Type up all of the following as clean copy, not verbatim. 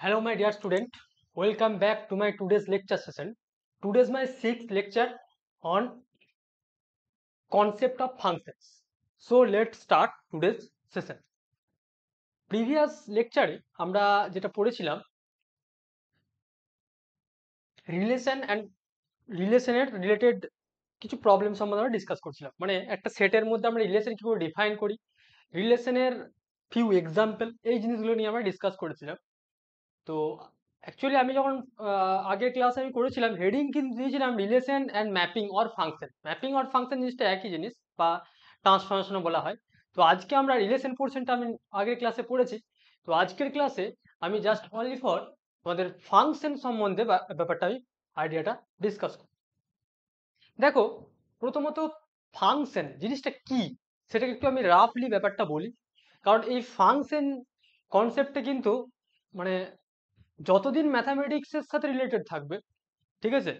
Hello, my dear student. Welcome back to my today's lecture session. Today's my sixth lecture on concept of functions. So let's start today's session. Previous lecture আমরা যেটা পড়েছিলাম relation and রিলেশনের related কিছু problem সম্বন্ধে আমরা discuss করছিলাম। মানে একটা সেটের মধ্যে আমরা রিলেশন কি করে ডিফাইন করি, রিলেশনের ফিউ এক্সাম্পল, এই জিনিসগুলো নিয়ে আমরা ডিসকাস করেছিলাম। তো অ্যাকচুয়ালি আমি যখন আগের ক্লাসে আমি করেছিলাম হেডিং কিন্তু দিয়েছিলাম relation and mapping or function. Mapping or function জিনিসটা একই জিনিস বা ট্রান্সফরমেশনও বলা হয়। তো আজকে আমরা রিলেশন পোর্শনটা আমি আগের ক্লাসে পড়েছি। তো আজকের ক্লাসে আমি জাস্ট অনলি ফর তোমাদের ফাংশন সম্বন্ধে ব্যাপারটা আমি আইডিয়াটা ডিসকাস করব। দেখো, প্রথমত ফাংশন জিনিসটা কি সেটাকে একটু আমি রাফলি ব্যাপারটা বলি, কারণ এই ফাংশন কনসেপ্টটা কিন্তু মানে যতদিন ম্যাথামেটিক্সের সাথে রিলেটেড থাকবে, ঠিক আছে,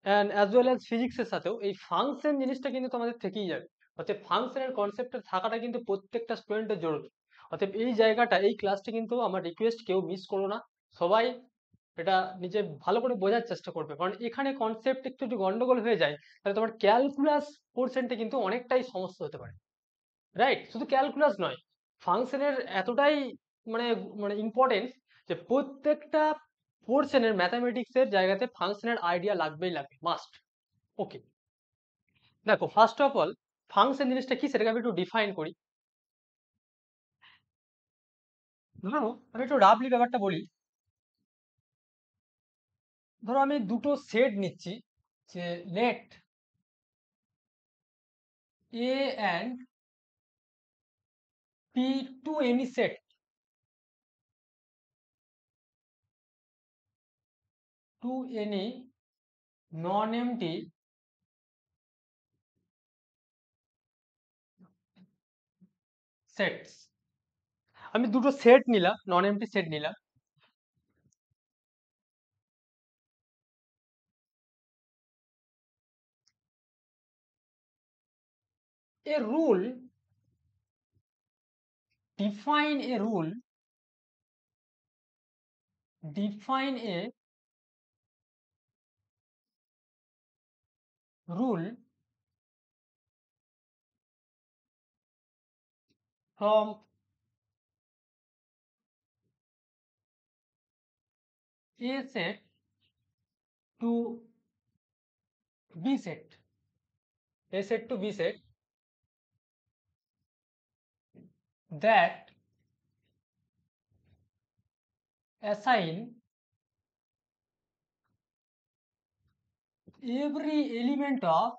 অ্যান্ড অ্যাজ ওয়েল অ্যাজ ফিজিক্সের সাথেও এই ফাংশন জিনিসটা কিন্তু তোমাদের থেকেই যাবে। অর্থাৎ ফাংশনের কনসেপ্টটা থাকাটা কিন্তু প্রত্যেকটা স্টুডেন্টের জরুরি। অর্থাৎ এই জায়গাটা, এই ক্লাসটা কিন্তু আমার রিকোয়েস্ট কেউ মিস করো না, সবাই এটা নিজে ভালো করে বোঝার চেষ্টা করবে, কারণ এখানে কনসেপ্ট একটু যদি গন্ডগোল হয়ে যায় তাহলে তোমার ক্যালকুলাস পোর্শনটা কিন্তু অনেকটাই সমস্যা হতে পারে। রাইট? শুধু ক্যালকুলাস নয়, ফাংশনের এতটাই মানে মানে ইম্পর্টেন্স যে প্রত্যেকটা পোর্শনের ম্যাথামেটিক্সের জায়গাতে ফাংশনের আইডিয়া লাগবেই লাগবে, মাস্ট। ওকে, দেখো ফার্স্ট অফ অল ফাংশন জিনিসটা কি সেটাকে আমি একটু ডিফাইন করি। ধরো আমি একটু রাফলি ব্যাপারটা বলি। ধরো আমি দুটো সেট নিচ্ছি, যে let A and P to any set, to any non empty sets. আমি দুটো সেট নিলাম, নন এমটি সেট নিলাম। A rule, define a rule, define a rule from A set to B set, A set to B set, that assign every element of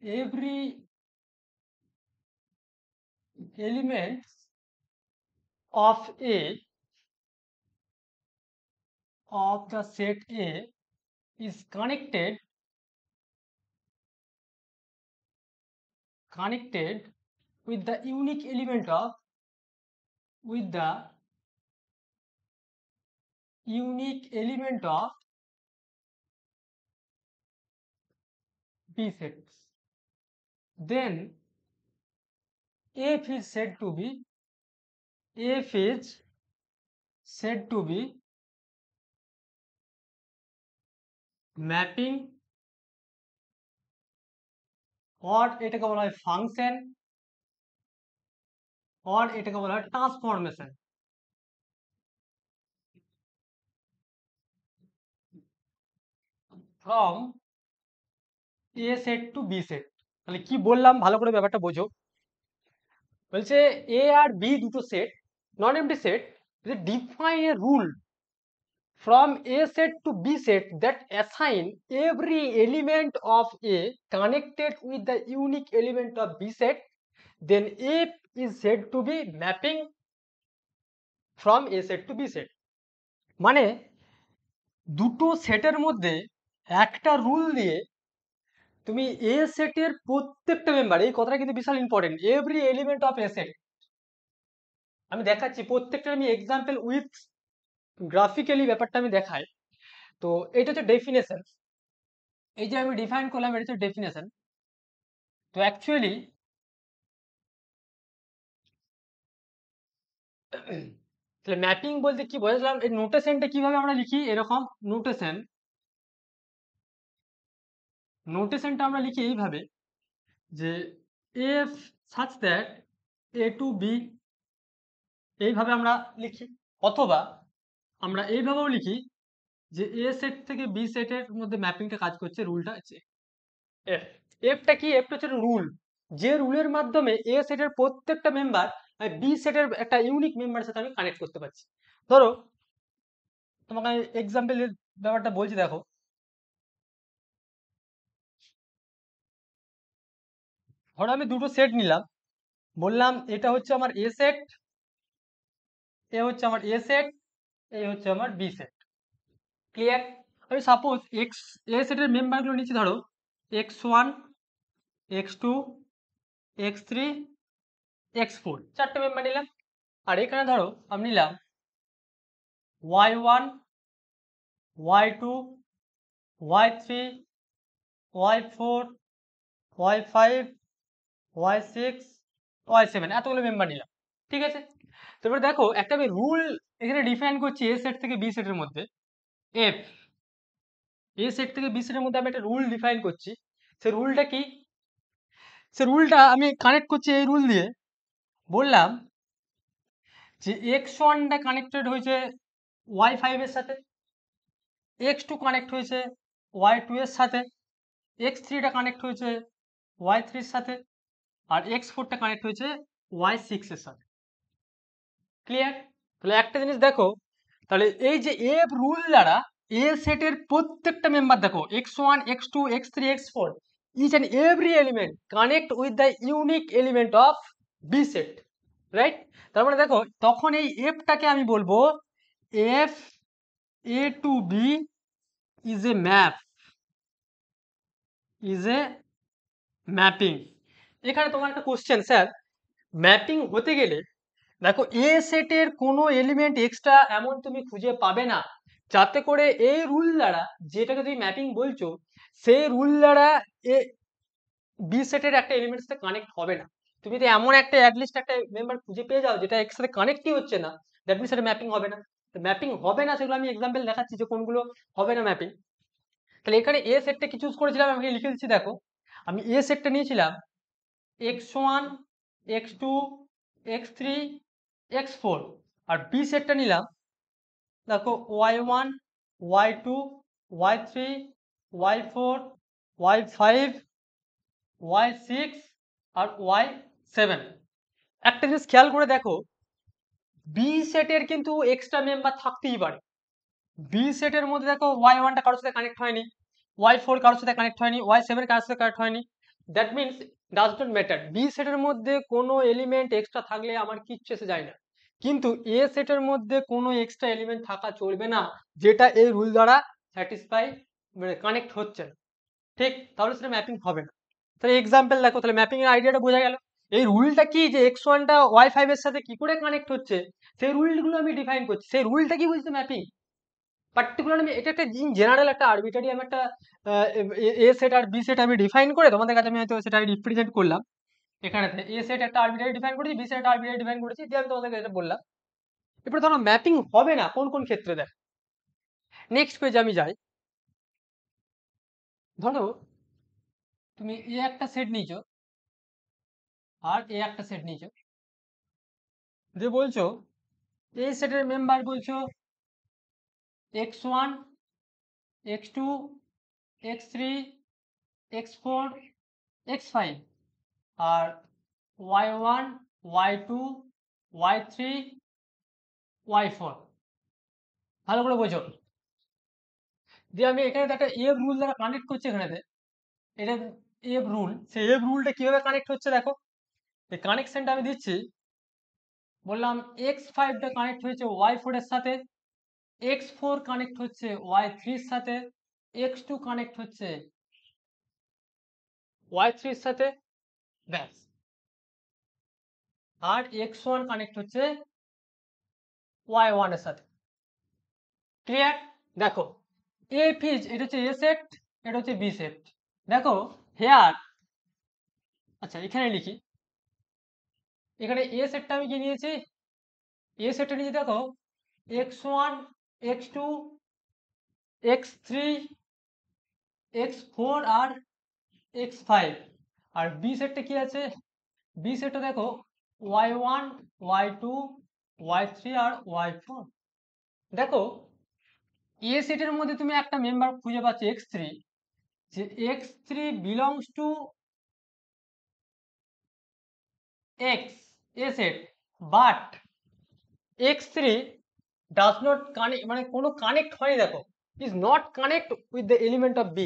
every elements of A of the set A is connected with the unique element of with the unique element of B sets. Then F is said to be F is said to be mapping, or এটাকে বলা হয় function, or এটাকে বলা হয় transformation from A set to B set. তাহলে কি বললাম ভালো করে ব্যাপারটা বোঝো। বলছে এ আর বি দুটো set, non empty set, define a rule from A set to B set that assign every element of A connected with the unique element of B set, then F is said to be mapping from A set to B set. মানে দুটো সেটের মধ্যে একটা rule দিয়ে তুমি এ সেটের প্রত্যেকটা member, এই কথাটা কিন্তু বিশাল important, every element of a set, আমি দেখাচ্ছি প্রত্যেকটা, আমি এক্সাম্পল উইথ গ্রাফিক্যালি ব্যাপারটা আমি দেখাই। তো এটা হচ্ছে ডেফিনেশন, এই যে আমি ডিফাইন করলাম এটা হচ্ছে ডেফিনেশন। তো অ্যাকচুয়ালি তাহলে ম্যাপিং বলতে কি বোঝালাম, এই নোটেশনটা কিভাবে আমরা লিখি, এরকম নোটেশনটা আমরা লিখি এইভাবে যে F such that A to B, এইভাবে আমরা লিখি। অথবা আমরা এইভাবেও লিখি যে এ সেট থেকে বি সেটের মধ্যে ম্যাপিংটা কাজ করছে, রুলটা আছে এফ। এফটা কি, এফটা হচ্ছে রুল, যে রুলের মাধ্যমে এ সেটের প্রত্যেকটা মেম্বার বি সেটের একটা ইউনিক মেম্বারের সাথে আমি কানেক্ট করতে পারছি। ধরো তোমাকে এক্সাম্পলের ব্যাপারটা বলছি, দেখো ধরো আমি দুটো সেট নিলাম, বললাম এটা হচ্ছে আমার এ সেট, এ হচ্ছে আমার এ সেট, এ হচ্ছে আমার বি সেট। ক্লিয়ার? আমি সাপোজ এক্স এ সেটের মেম্বারগুলো নিচ্ছি, ধরো x1, x2, x3, x4, চারটে মেম্বার নিলাম। আর এখানে ধরো আমি নিলাম y1, y2, y3, y4, y5, y6, y7, এতগুলো মেম্বার নিলাম। ঠিক আছে, তারপরে দেখো একটা আমি রুল এখানে ডিফাইন করছি এ সেট থেকে বি সেটের মধ্যে। এফ এ সেট থেকে বি সেটের মধ্যে আমি একটা রুল ডিফাইন করছি। সে রুলটা কি, সে রুলটা আমি কানেক্ট করছি এই রুল দিয়ে। বললাম যে x1টা কানেক্টেড হয়েছে y5 এর সাথে, x2 কানেক্ট হয়েছে y2 এর সাথে, x3টা কানেক্ট হয়েছে y3 এর সাথে, আর x4টা কানেক্ট হয়েছে y6 এর সাথে। ক্লিয়ার? তাহলে একটা জিনিস দেখো, তাহলে এই যে এফ রুল দ্বারা এ সেটের প্রত্যেকটা মেম্বার দেখো x1, x2, x3, x4, each and every element connect with the unique element of b set, right? তার মানে দেখো তখন এই এফটাকে আমি বলবো F A to B is a map, is a mapping. এখানে তোমার একটা কোশ্চেন, স্যার ম্যাপিং হতে গেলে দেখো এ সেটের কোনো এলিমেন্ট এক্সট্রা এমন তুমি খুঁজে পাবে না যাতে করে এই রুল দ্বারা, যেটাকে তুমি ম্যাপিং বলছো, সেই রুল দ্বারা এ বি সেটের একটা এলিমেন্টের সাথে কানেক্ট হবে না। তুমি যদি এমন একটা অ্যাটলিস্ট একটা মেম্বার খুঁজে পেয়ে যাও যেটা এর সাথে কানেক্টই হচ্ছে না, দ্যাট মিনস সেটা ম্যাপিং হবে না। ম্যাপিং হবে না সেগুলো আমি এক্সাম্পল দেখাচ্ছি যে কোনগুলো হবে না ম্যাপিং। তাহলে এখানে এ সেটটা কি চুজ করেছিলাম, আমি লিখে দিচ্ছি দেখো। আমি এ সেটটা নিয়েছিলাম x1, x2, x3, x4, আর বি সেটটা নিলাম দেখো y1, y2, y3, y4, y5, y6 আর y7। একটা জিনিস খেয়াল করে দেখো, বি সেটের কিন্তু এক্সট্রা মেম্বার থাকতেই পারে। বি সেটের মধ্যে দেখো y1টা কারোর সাথে কানেক্ট হয়নি, y4 কারোর সাথে কানেক্ট হয়নি, y7 কারোর সাথে কানেক্ট হয়নি, that means does not matter. B সেটের মধ্যে কোনো এলিমেন্ট এক্সট্রা থাকলে আমার কিচ্ছু এসে যায় না। কিন্তু এ সেটের মধ্যে কোনো এক্সট্রা এলিমেন্ট থাকা চলবে না যেটা এই রুল দ্বারা স্যাটিসফাই, মানে কানেক্ট হচ্ছে না। ঠিক, তাহলে সেটা ম্যাপিং হবে না। তাহলে এক্সাম্পল দেখো, তাহলে ম্যাপিং এর আইডিয়াটা বোঝা গেল। এই রুলটা কি, যে x1টা y5 এর সাথে কি করে কানেক্ট হচ্ছে সেই রুলগুলো আমি ডিফাইন করছি। সেই রুলটা কি বলছে, ম্যাপিং। পার্টিকুলার আমি এটা একটা জেনারেল একটা আরবিটারি আমি একটা এ সেট আর বি সেট আমি ডিফাইন করে তোমাদের কাছে আমি হয়তো সেটা রিপ্রেজেন্ট করলাম। এখানে এ সেট একটা আরবিটারি ডিফাইন করেছি, বি সেট একটা আরবিটারি ডিফাইন করেছি, দিয়ে আমি তোমাদেরকে এটা বললাম। এরপরে ধরো ম্যাপিং হবে না কোন কোন ক্ষেত্রে, দেখ নেক্সট পেজে আমি যাই। ধরো তুমি এ একটা সেট নিয়েছো আর এ একটা সেট নিয়েছো, যে বলছো এই সেটের মেম্বার বলছো x1, x2, x3, x4, x5, আর y1, y2, y3, y4। ভালো করে বোঝো। দিয়ে আমি এখানে একটা এফ রুল দ্বারা কানেক্ট করছি, এখানেতে এটা এফ রুল। সেই এফ রুলটা কিভাবে কানেক্ট হচ্ছে দেখো, এই কানেকশনটা আমি দিচ্ছি। বললাম x5টা কানেক্ট হয়েছে y4 এর সাথে, x4 কানেক্ট হচ্ছে y3 এর সাথে, x2 কানেক্ট হচ্ছে y3 এর সাথে, ব্যাস। আর x1 কানেক্ট হচ্ছে y1 এর সাথে। ক্লিয়ার? দেখো এফ ইজ, এটা হচ্ছে এ সেট, এটা হচ্ছে বি সেট। দেখো হেয়ার, আচ্ছা এখানে লিখি, এখানে এ সেটটা আমি কি নিয়েছি, এ সেটে নিয়ে দেখো x1 x2 x3 x4 আর x5, আর বি সেটটা কি আছে, বি সেটটা দেখো y1 y2 y3 আর y4। দেখো এ সেটের মধ্যে তুমি একটা মেম্বার খুঁজে পাচ্ছ x3, যে x3 belongs to x a set, but x3 does not connect, মানে কোনো কানেক্ট হয়নি, দেখো is not connect with the element of b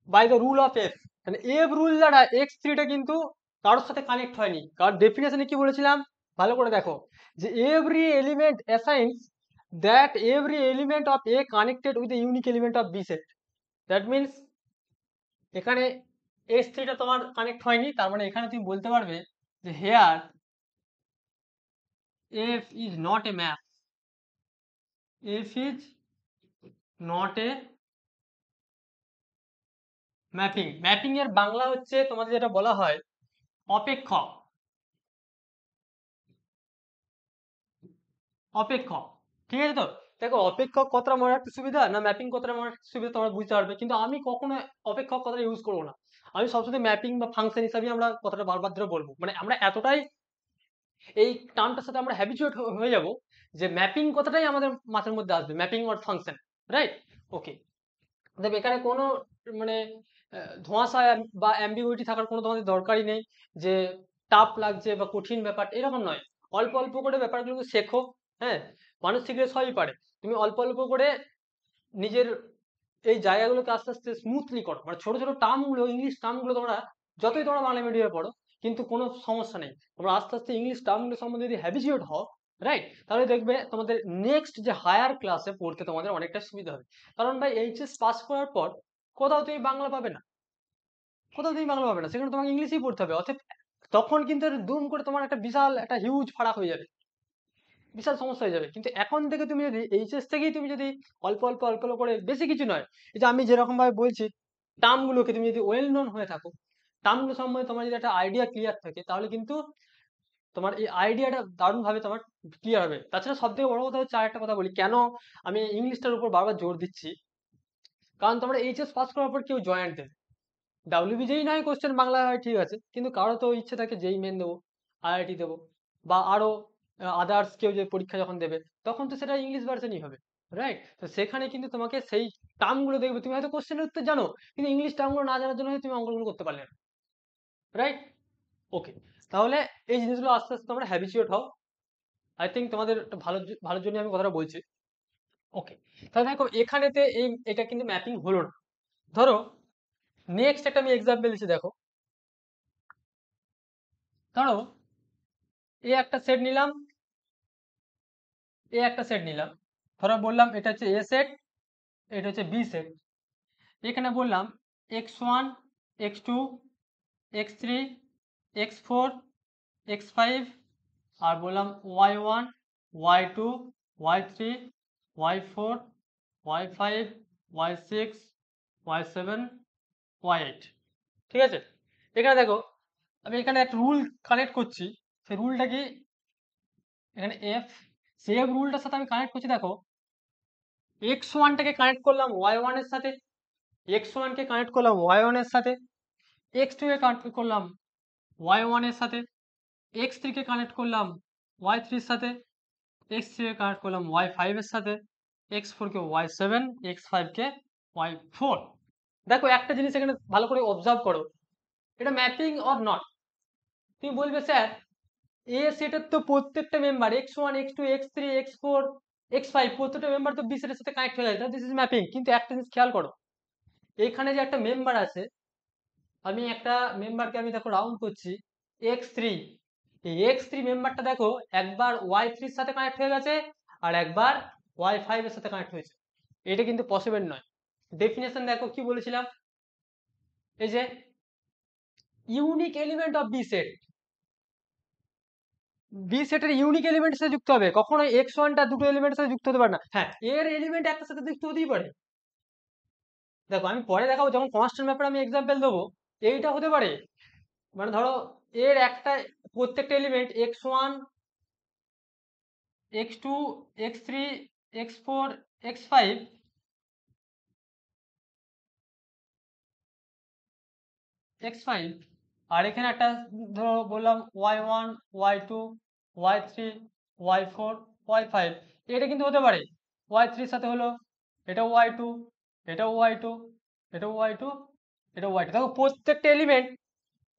by the rule of f, মানে f রুল দ্বারা x3 টা কিন্তু কারোর সাথে কানেক্ট হয়নি। কারণ ডেফিনেশনে কি বলেছিলাম ভালো করে দেখো, যে every element assigns that every element of a connected with the unique element of b set, that means এখানে s3 টা তোমার কানেক্ট হয়নি, তার মানে এখানে তুমি বলতে পারবে যে here f is not a map, f is not a mapping. Mapping এর বাংলা হচ্ছে তোমাদের যেটা বলা হয় অপেক্ষক। অপেক্ষক, ঠিক আছে তো। দেখো অপেক্ষক কথাটা মনে রাখতে সুবিধা না ম্যাপিং কথাটা মনে রাখতে সুবিধা তোমরা বুঝতে পারবে, কিন্তু আমি কখনো অপেক্ষক কথাটা ইউজ করবো না। আমি সবসময় ম্যাপিং বা ফাংশন হিসাবে আমরা কথাটা বারবার ধরে বলবো, মানে আমরা এতটাই এই টার্মটার সাথে আমরা হ্যাবিচুয়েট হয়ে যাব যে ম্যাপিং কথাটাই আমাদের মাথার মধ্যে আসবে, ম্যাপিং ওর ফাংশন, রাইট। ওকে, দেখো এখানে কোনো মানে ধোঁয়াশা বা অ্যাম্বিগুইটি থাকার কোনো তোমাদের দরকারই নেই, যে টাফ লাগছে বা কঠিন ব্যাপার এরকম নয়। অল্প অল্প করে ব্যাপারগুলো শেখো। হ্যাঁ, মানুষ শিখলে সবই পারে। তুমি অল্প অল্প করে নিজের এই জায়গাগুলোকে আস্তে আস্তে স্মুথলি করো, মানে ছোট ছোট টার্মগুলো, ইংলিশ টার্মগুলো তোমরা যতই তোমরা বাংলা মিডিয়ামে পড়ো কিন্তু কোনো সমস্যা নেই, তোমরা আস্তে আস্তে ইংলিশ টার্মগুলো সম্বন্ধে যদি হ্যাবিচুয়েট হও, রাইট, তাহলে দেখবে তোমাদের নেক্সট যে হায়ার ক্লাসে পড়তে তোমাদের অনেকটা সুবিধা হবে। কারণ ভাই এইচএস পাস করার পর কোথাও তুমি বাংলা পাবে না, কোথাও তুমি বাংলা পাবে না, সেখানে তোমাকে ইংলিশই পড়তে হবে। অতএব তখন কিন্তু দুম করে তোমার একটা বিশাল একটা হিউজ ফারাক হয়ে যাবে, বিশাল সমস্যা হয়ে যাবে। কিন্তু এখন থেকে তুমি যদি এইচএস থেকেই তুমি যদি অল্প অল্প অল্প অল্প করে, বেশি কিছু নয়, এই যে আমি যেরকম ভাবে বলছি টার্মগুলোকে তুমি যদি ওয়েল নোন হয়ে থাকো, টার্মগুলো সম্বন্ধে তোমার যদি একটা আইডিয়া ক্লিয়ার থাকে, তাহলে কিন্তু তোমার এই আইডিয়াটা দারুণভাবে তোমার ক্লিয়ার হবে। তাছাড়া সব থেকে বড় কথা হচ্ছে, আরেকটা কথা বলি কেন আমি ইংলিশটার উপর বারবার জোর দিচ্ছি, কারণ তোমরা এইচএস পাস করার পর কেউ জয়েন্ট দেবে, ডাব্লিউবি যেই নয় কোশ্চেন বাংলা হয় ঠিক আছে, কিন্তু কারো তো ইচ্ছে থাকে যেই মেন দেবো, আইআইটি দেবো, বা আরো আদার্স কেউ যে পরীক্ষা যখন দেবে তখন তো সেটা ইংলিশ ভার্সনই হবে, রাইট। তো সেখানে কিন্তু তোমাকে সেই টার্মগুলো দেখবে, তুমি হয়তো কোশ্চেনের উত্তর জানো কিন্তু ইংলিশ টার্মগুলো না জানার জন্য তুমি অঙ্কগুলো করতে পারলে না, রাইট। ওকে, তাহলে এই জিনিসগুলো আস্তে আস্তে তোমরা হ্যাবিচুয়েট হও। আই থিঙ্ক তোমাদের একটা ভালো ভালোর জন্য আমি কথাটা বলছি। ওকে, তাহলে দেখো এখানেতে এটা কিন্তু ম্যাপিং হলো না। ধরো নেক্সট একটা আমি এক্সাম্পল দিচ্ছি, দেখো ধরো এই একটা সেট নিলাম, এ একটা সেট নিলাম, ধরো বললাম এটা হচ্ছে এ সেট, এটা হচ্ছে বি সেট। এখানে বললাম x1 x2 x3 x4 x5, আর বললাম y1 y2 y3 y4 y5 y6 y7 y8, ঠিক আছে। এখানে দেখো আমি এখানে একটা রুল কানেক্ট করছি, সেই রুলটা কি, এখানে এফ, সেভ রুলটার সাথে আমি কানেক্ট করছি। দেখো x1 টাকে কানেক্ট করলাম y1 এর সাথে, x1 কে কানেক্ট করলাম y1 এর সাথে, x2 কে কানেক্ট করলাম y1 এর সাথে, x3 কে কানেক্ট করলাম y3 এর সাথে, x3 কে কানেক্ট করলাম y5 এর সাথে, x4 কে y7, x5 কে y4। দেখো একটা জিনিস এখানে ভালো করে অবজার্ভ করো, এটা ম্যাপিং অর নট। তুমি বলবে স্যার এ সেটের তো প্রত্যেকটা member x1 x2 x3 x4 x5 প্রত্যেকটা মেম্বার তো বি সেটের সাথে কানেক্ট হয়ে যায়, দিস ইজ ম্যাপিং। কিন্তু একটা জিনিস খেয়াল করো, এখানে যে একটা মেম্বার আছে, আমি একটা মেম্বারকে আমি দেখো রাউন্ড করছি x3, এই x3 মেম্বারটা দেখো একবার y3 এর সাথে কানেক্ট হয়ে গেছে আর একবার y5 এর সাথে কানেক্ট হয়েছে, এটা কিন্তু পসিবল নয়। ডেফিনেশন দেখো কি বলেছিলাম, এই যে unique element of B set, B সেটের ইউনিক এলিমেন্টের সাথে যুক্ত হবে, কখনো x1 টা দুটো এলিমেন্টের সাথে যুক্ত হতে পারে না। হ্যাঁ, এর এলিমেন্ট একটার সাথে যুক্ত হতেই পারে। দেখো আমি পরে দেখাবো যখন কনস্ট্যান্ট ব্যাপারে আমি এক্সাম্পল দেবো, এইটা হতে পারে। মানে ধরো এর একটা প্রত্যেকটা element x1 x2 x3 x4 x5 x5 আর এখানে একটা ধরো বললাম y1 y2 y3 y4 y5 এটা কিন্তু হতে পারে y3 এর সাথে হলো এটাও y2 এটাও y2 এটাও y2 এটাও y2 দেখো প্রত্যেকটা এলিমেন্ট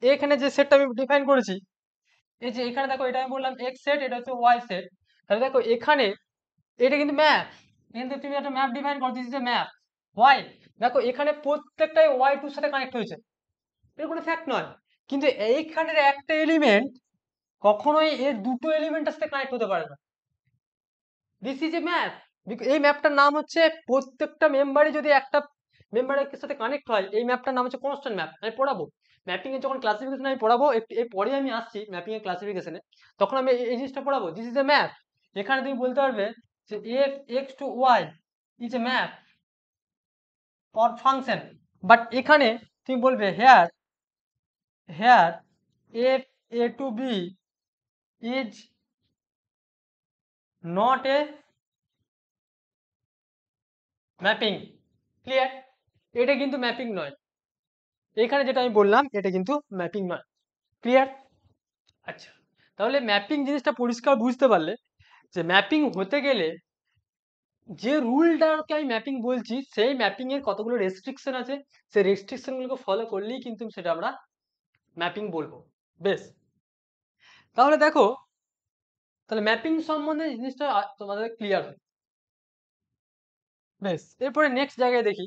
এখানে যে সেটটা আমি ডিফাইন করেছি এই যে এখানে দেখো এটা আমি বললাম x সেট এটা হচ্ছে y সেট তাহলে দেখো এখানে এটা কিন্তু ম্যাপ কিন্তু তুমি একটা ম্যাপ ডিফাইন করো this is a map why দেখো এখানে প্রত্যেকটাই y2 এর সাথে কানেক্ট হয়েছে এটা কোনো ফ্যাক্ট নয় কিন্তু এইখানের একটা এলিমেন্ট কখনোই এর দুটো এলিমেন্টের সাথে কানেক্ট হতে পারে না দিস ইজ এ ম্যাপ এই ম্যাপটার নাম হচ্ছে প্রত্যেকটা মেম্বারই যদি একটা মেম্বারের সাথে কানেক্ট হয় এই ম্যাপটার নাম হচ্ছে কনস্ট্যান্ট ম্যাপ আমি পড়াবো ম্যাপিং এর যখন ক্লাসিফিকেশন আমি পড়াবো একটু এর পরে আমি আসছি ম্যাপিং এর ক্লাসিফিকেশনে তখন আমি এই জিনিসটা পড়াবো দিস ইজ এ ম্যাপ এখানে তুমি বলতে পারবে যে F X to Y is a map or function but এখানে তুমি বলবে here here F A to B is not a mapping clear এটা কিন্তু ম্যাপিং নয় এখানে যেটা আমি বললাম এটা কিন্তু ম্যাপিং নয় ক্লিয়ার আচ্ছা তাহলে ম্যাপিং জিনিসটা পরিষ্কার বুঝতে পারলে যে ম্যাপিং হতে গেলে যে রুলটাকে আমি ম্যাপিং বলছি সেই ম্যাপিং এর কতগুলো রেস্ট্রিকশন আছে সেই রেস্ট্রিকশন গুলোকে ফলো করলেই কিন্তু সেটা আমরা ম্যাপিং বলবো বেশ তাহলে দেখো তাহলে ম্যাপিং সম্বন্ধে জিনিসটা তোমাদের ক্লিয়ার হয় বেশ এরপরে নেক্সট জায়গায় দেখি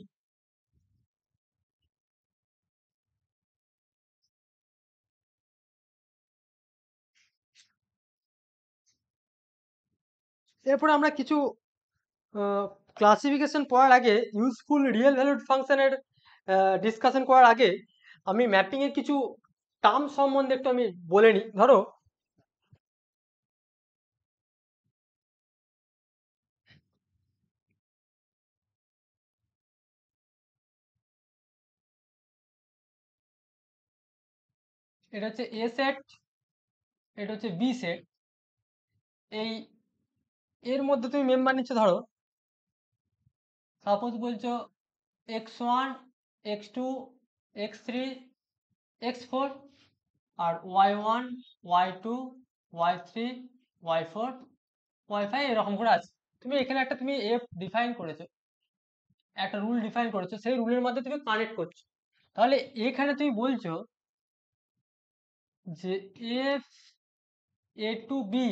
এরপরে আমরা কিছু ক্লাসিফিকেশন পড়ার আগে ইউজফুল রিয়েল ভ্যালুড ফাংশনের ডিসকাশন করার আগে আমি ম্যাপিং এর কিছু টার্ম সম্বন্ধে একটু আমি বলে নিই ধরো এটা হচ্ছে এ সেট এটা হচ্ছে বি সেট এই এর মধ্যে তুমি মেম্বার নিচ্ছ ধরো সাপোজ বলছো x1 x2 x3 x4 আর y1 y2 y3 y4 y5 এরকম করে আছে তুমি এখানে একটা তুমি এফ ডিফাইন করেছো একটা রুল ডিফাইন করেছো সেই রুলের মধ্যে তুমি কানেক্ট করছো তাহলে এখানে তুমি বলছো যে F A to B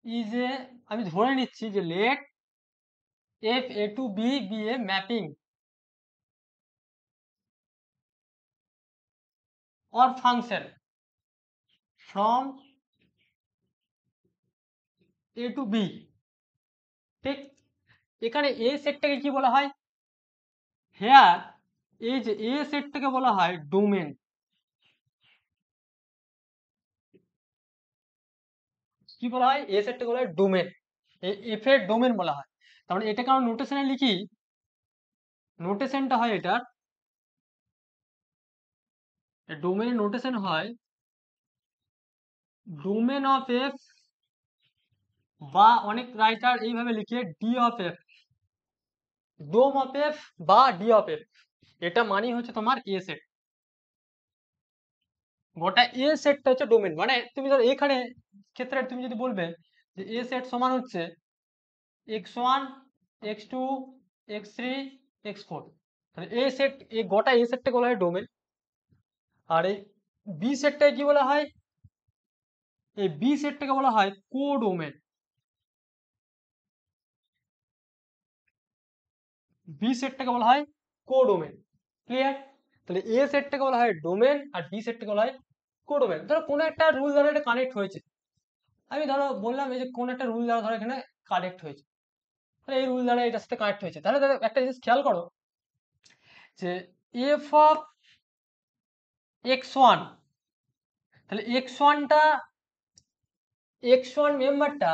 is a আমি ধরে নিচ্ছি যে let F A to B be a mapping or function from A to B ঠিক এখানে এ সেটটাকে কি বলা হয় হেয়ার এই যে এ সেটটাকে বলা হয় ডোমেন কি বলা হয় এ সেটটাকে বলা হয় ডোমেন এফ এর ডোমেন বলা হয় তার মানে এটাকে আমরা নোটেশনে লিখি নোটেশনটা হয় এটার ডোমেনের নোটেশন হয় ডোমেন অফ এফ বা অনেক রাইটার এইভাবে লিখে D of F dom of F বা ডি অফ এফ এটা মানেই হচ্ছে তোমার এ সেট গোটা এ সেটটা হচ্ছে ডোমেন মানে তুমি ধরো এখানে ক্ষেত্রে তুমি যদি বলবে যে এ সেট সমান হচ্ছে x1 x2 x3 x4 তাহলে এ সেট এই গোটা এ সেটটাকে বলা হয় ডোমেন আর এই বি সেটটাকে কি বলা হয় এই বি সেটটাকে বলা হয় কোডোমেন বি সেটটাকে বলা হয় কোডোমেন ক্লিয়ার তাহলে এ সেটটাকে বলা হয় ডোমেন আর বি সেটটাকে বলা হয় কোডোমেন ধরো কোনো একটা রুল দ্বারা এটা কানেক্ট হয়েছে আমি ধরো বললাম এই যে কোন একটা রুল দ্বারা ধরো এখানে কানেক্ট হয়েছে তাহলে এই রুল দ্বারা এটার সাথে কানেক্ট হয়েছে তাহলে দেখো একটা জিনিস খেয়াল করো যে এফ অফ এক্স ওয়ান তাহলে এক্স ওয়ানটা এক্স ওয়ান মেম্বারটা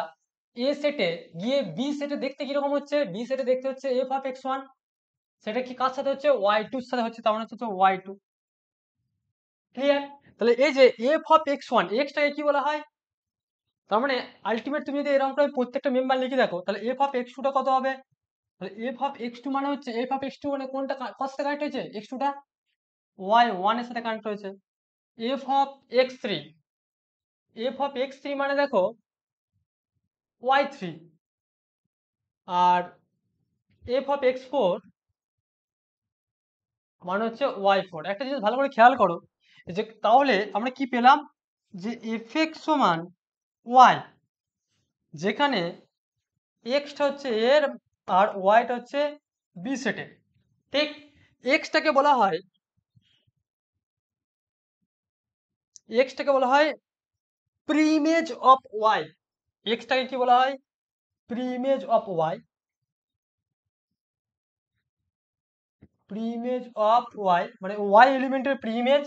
এ সেটে গিয়ে বি সেটে দেখতে কিরকম হচ্ছে বি সেটে দেখতে হচ্ছে এফ অফ এক্স ওয়ান সেটা কি কার সাথে হচ্ছে ওয়াই টুর সাথে হচ্ছে তার মানে হচ্ছে ওয়াই টু ক্লিয়ার তাহলে এই যে এফ অফ এক্স ওয়ান এক্সটাকে কি বলা হয় তার মানে আলটিমেট তুমি যদি এরকম করে প্রত্যেকটা মেম্বার লিখে দেখো, তাহলে এফ অফ এক্স টুটা কত হবে? তাহলে এফ অফ এক্স টু মানে হচ্ছে এফ অফ এক্স টু মানে কোনটা কার সাথে কানেক্ট হয়েছে? এক্স টুটা ওয়াই ওয়ান এর সাথে কানেক্ট হয়েছে। F of X three, F of X three মানে দেখো ওয়াই থ্রি। আর এফ অফ এক্স ফোর মানে হচ্ছে ওয়াই ফোর। একটা জিনিস ভালো করে খেয়াল করো যে তাহলে আমরা কি পেলাম, যে এফ এক্স সমান ওয়াই, যেখানে এক্সটা হচ্ছে এর আর ওয়াইটা হচ্ছে বি সেটের। ঠিক, এক্সটাকে বলা হয়, এক্সটাকে বলা হয় প্রিমেজ অফ ওয়াই। এক্সটাকে কি বলা হয়? প্রিমেজ অফ ওয়াই। প্রিমেজ অফ ওয়াই মানে ওয়াই এলিমেন্টের প্রিমেজ।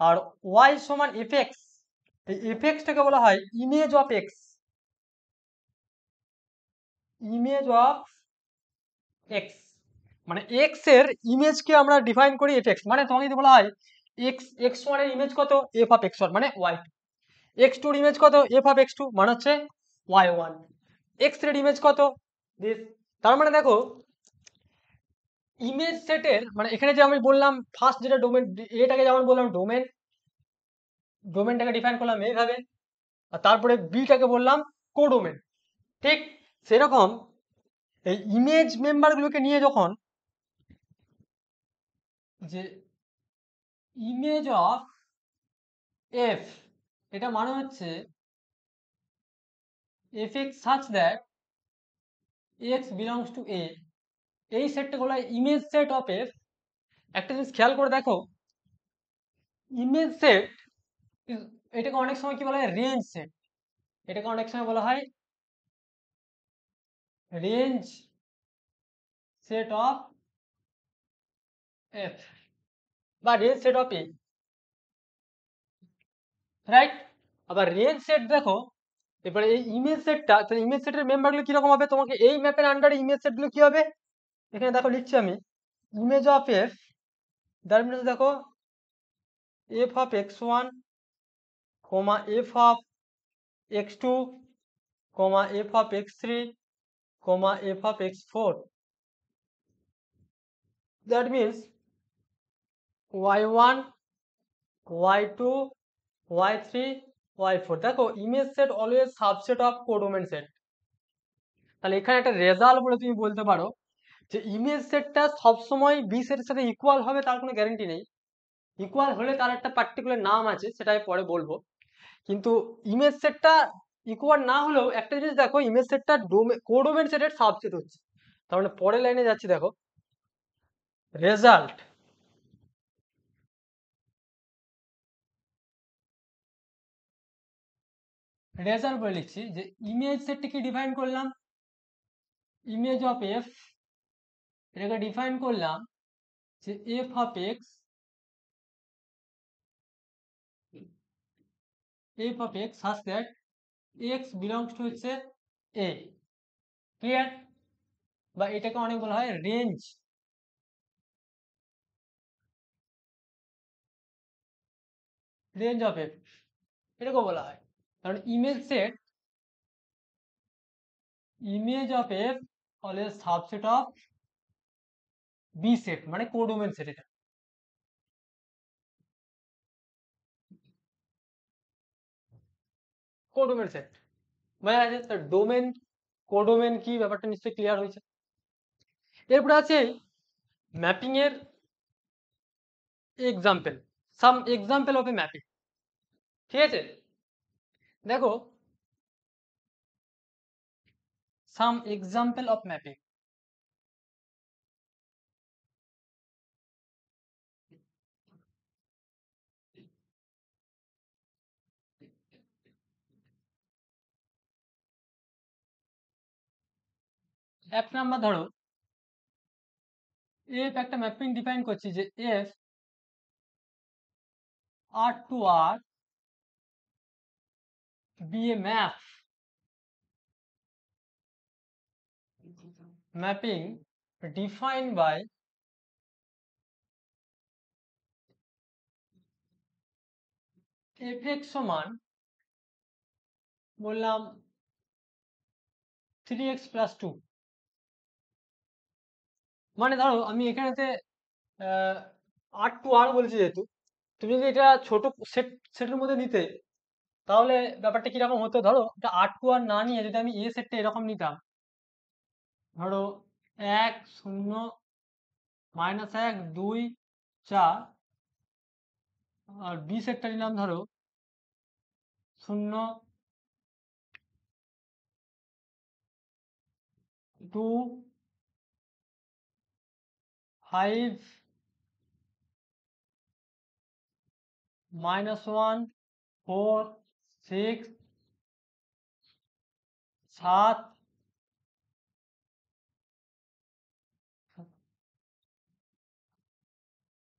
আর ওয়াই সমান এফ এক্স, এই এফ এক্সটাকে বলা হয় image of x. Image of x মানে এক্স এর ইমেজকে আমরা ডিফাইন করি এফ এক্স। মানে তোমাকে যদি বলা হয় এক্স এক্স ওয়ান এর ইমেজ কত? এফ অফ এক্স ওয়ান মানে ওয়াই টু। এক্স টুর ইমেজ কত? এফ অফ এক্স টু মানে হচ্ছে ওয়াই ওয়ান। এক্স এর ইমেজ কত? দিস। তার মানে দেখো ইমেজ সেটের মানে এখানে যে আমি বললাম ফার্স্ট যেটা ডোমেন, এটাকে যেমন বললাম ডোমেন, ডোমেনটাকে ডিফাইন করলাম এইভাবে। আর তারপরে বিটাকে বললাম কোডোমেন। ঠিক সেরকম এই ইমেজ মেম্বারগুলোকে নিয়ে যখন যে ইমেজ অফ এফ, এটা মানে হচ্ছে F X such that X belongs to A, এই সেটটা বলা হয় ইমেজ সেট অফ এফ। একটা জিনিস খেয়াল করে দেখো, ইমেজ সেট এটাকে অনেক সময় কি বলা হয়? Range set. এটাকে অনেক সময় বলা হয় রেঞ্জ সেট অফ এফ বা range set of A, right? আবার রেঞ্জ সেট দেখো, এবারে এই ইমেজ সেটটা, তাহলে ইমেজ সেটের মেম্বারগুলো কিরকম হবে? তোমাকে এই ম্যাপের আন্ডারে ইমেজ সেটগুলো কি হবে? এখানে দেখো লিখছি আমি, image of F that means দেখো F of X one comma F of X two comma F of X three comma F of X four. That means Y one Y two Y three Y four. দেখো image set always subset of codomain set. তাহলে এখানে একটা result বলে তুমি বলতে পারো যে image সেটটা সবসময় বি সেটের সাথে ইকুয়াল হবে তার কোনো গ্যারান্টি নেই। ইকুয়াল হলে তার একটা পার্টিকুলার নাম আছে, সেটা আমি পরে বলবো। কিন্তু ইমেজ সেটটা ইকুয়াল না হলেও একটা জিনিস দেখো, ইমেজ সেটটা কোডোমেন সেটের সাবসেট হচ্ছে। তার মানে পরের লাইনে যাচ্ছি, দেখো রেজাল্ট, রেজাল্ট বলে লিখছি যে ইমেজ সেটটা কি ডিফাইন করলাম, ইমেজ অফ এফ, এটাকে ডিফাইন করলাম যে F of x, F of x such that X belongs to হচ্ছে এ। ক্লিয়ার? বা এটাকে অনেক বলা হয় রেঞ্জ, রেঞ্জ অফ এফ এটাকে বলা হয়। কারণ image set, image of F always subset of B set মানে কোডোমেন সেট। এটা কোডোমেন সেট বোঝা গেছে? তার ডোমেন কোডোমেন কি ব্যাপারটা নিশ্চয়ই ক্লিয়ার হয়েছে। এরপরে আছে ম্যাপিং এর example, some example of a mapping. ঠিক আছে, দেখো সাম এক্সাম্পল অফ ম্যাপিং। এক নাম্বার ধরো এফ একটা ম্যাপিং ডিফাইন করছি যে F R to R be a map, mapping defined by fx সমান বললাম 3x প্লাস 2, মানে ধরো আমি এখানেতে আর টু আর বলছি, যেহেতু তুমি যদি এটা ছোট সেটের মধ্যে নিতে, তাহলে ব্যাপারটা কিরকম হতো, ধরো এটা আর টু আর না নিয়ে যদি আমি এ সেটটা এরকম নিতাম, ধরো 1 0 -1 2 4, আর বি সেটটা নিলাম ধরো 0 2 5 -1 4 6 7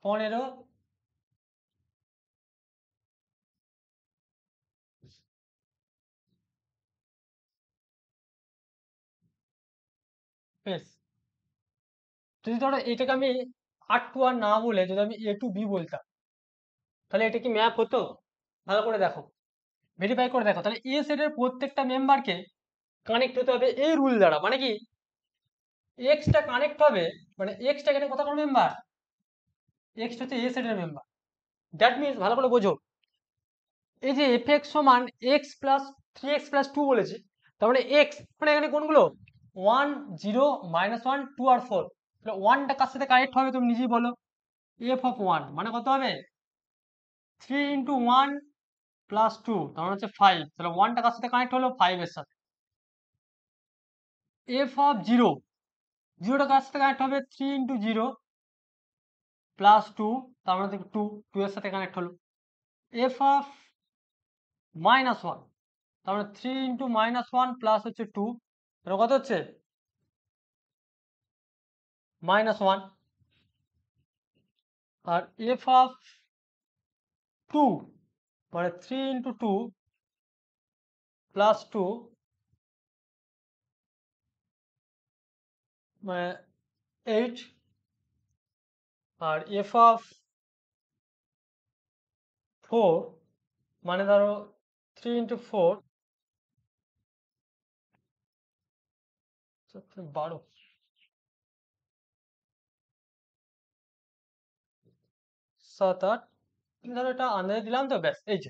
15। বেশ, যদি ধরো এটাকে আমি আর টু আর না বলে যদি আমি এ টু বি বলতাম, তাহলে এটা কি ম্যাপ হতো? ভালো করে দেখো, ভেরিফাই করে দেখো, তাহলে এ সেটের প্রত্যেকটা মেম্বারকে কানেক্ট হতে হবে এই রুল দ্বারা, মানে কি এক্সটা কানেক্ট হবে, মানে এক্সটা এখানে কত করে মেম্বার, এক্স হচ্ছে এ সেটের মেম্বার। দ্যাট মিনস, ভালো করে বোঝো, এই যে এফ এক্স সমান এক্স প্লাস 3x প্লাস 2 বলেছি, তার মানে এক্স মানে এখানে কোনগুলো 1 0 -1 2 আর 4, তাহলে ওয়ানটা কার সাথে কানেক্ট হবে তুমি নিজেই বলো, এফ অফ 1 মানে কত হবে 3 × 1 প্লাস 2, তার মানে হচ্ছে 5, তাহলে ওয়ানটা কার সাথে কানেক্ট হলো 5 এর সাথে। এফ অফ 0, জিরোটা কার সাথে কানেক্ট হবে 3 × 0 প্লাস 2, তার মানে 2, 2 এর সাথে কানেক্ট হলো। এফ অফ -1, তার মানে 3 × -1 প্লাস হচ্ছে 2, তাহলে কত হচ্ছে -1। আর এফ অফ 2 মানে 3 × 2 প্লাস 2 মানে 8। আর এফ অফ 4 মানে ধরো 3 × 4 12, সাত আট, ধরো এটা আন্দাজে দিলাম তো, ব্যাস এই যে।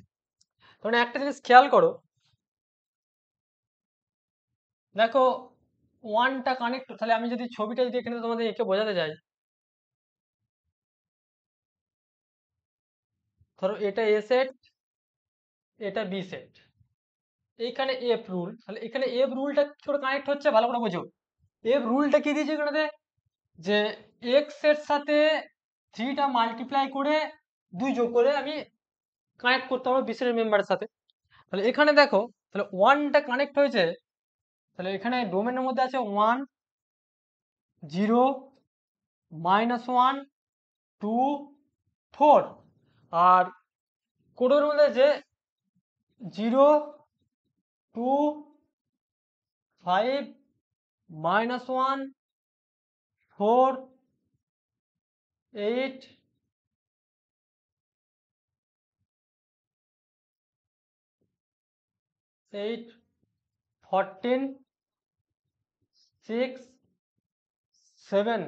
তখন একটা জিনিস খেয়াল করো, দেখো ওয়ানটা কানেক্ট, তাহলে আমি যদি ছবিটা যদি এখানে তোমাদের এঁকে বোঝাতে যাই, ধরো এটা এ সেট, এটা বি সেট, এইখানে এফ রুল, তাহলে এখানে এফ রুলটা কি করে কানেক্ট হচ্ছে ভালো করে বোঝো। এফ রুলটা কি দিয়েছে এখানে, যে এক্স এর সাথে 3টা মাল্টিপ্লাই করে 2 যোগ করে আমি কানেক্ট করতে পারবো বি সেটের মেম্বারের সাথে। তাহলে এখানে দেখো, তাহলে ওয়ানটা কানেক্ট হয়েছে, তাহলে এখানে ডোমেনের মধ্যে আছে 1 0 -1 2 4, আর কোডের মধ্যে আছে 0 2 5 -1 4 8 8 14 6 7